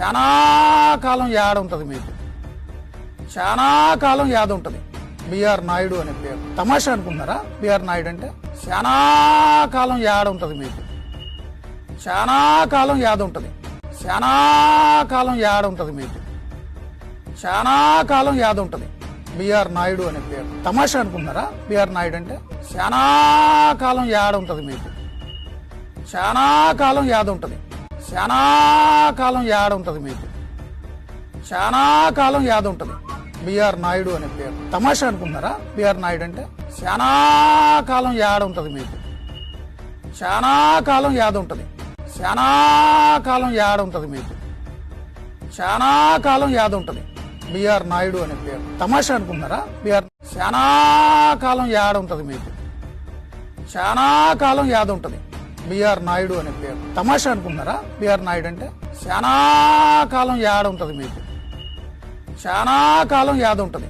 చాలా కాలం యాడ ఉంటుంది మీకు, చాలా కాలం యాద ఉంటుంది. బిఆర్ నాయుడు అనే పేరు తమాషా అనుకుంటున్నారా? బిఆర్ నాయుడు అంటే చాలా కాలం యాడ ఉంటుంది మీకు, చాలా కాలం యాద ఉంటుంది. చాలా కాలం యాడ ఉంటుంది మీకు, చాలా కాలం యాద ఉంటుంది. బిఆర్ నాయుడు అనే పేరు తమాషా అనుకుంటున్నారా? బిఆర్ నాయుడు అంటే చాలా కాలం యాడ ఉంటుంది మీకు, చాలా కాలం యాద ఉంటుంది. చాలా కాలం యాడ ఉంటుంది మీకు, చాలా కాలం యాద ఉంటుంది. బిఆర్ నాయుడు అనే పేరు తమాషా అనుకుంటున్నారా? బిఆర్ నాయుడు అంటే చాలా కాలం యాడ ఉంటుంది మీకు, చాలా కాలం యాద ఉంటుంది. చాలా కాలం యాడ ఉంటుంది మీకు, చాలా కాలం యాద ఉంటుంది. బిఆర్ నాయుడు అనే పేరు తమాషా అనుకుంటున్నారా? బిఆర్ చాలా కాలం యాడ ఉంటుంది మీకు, చాలా కాలం యాద ఉంటుంది. బిఆర్ నాయుడు అనే పేరు తమాషా అనుకుంటున్నారా? బిఆర్ నాయుడు అంటే చాలా కాలం యాడ ఉంటుంది మీకు, చాలా కాలం యాద ఉంటుంది.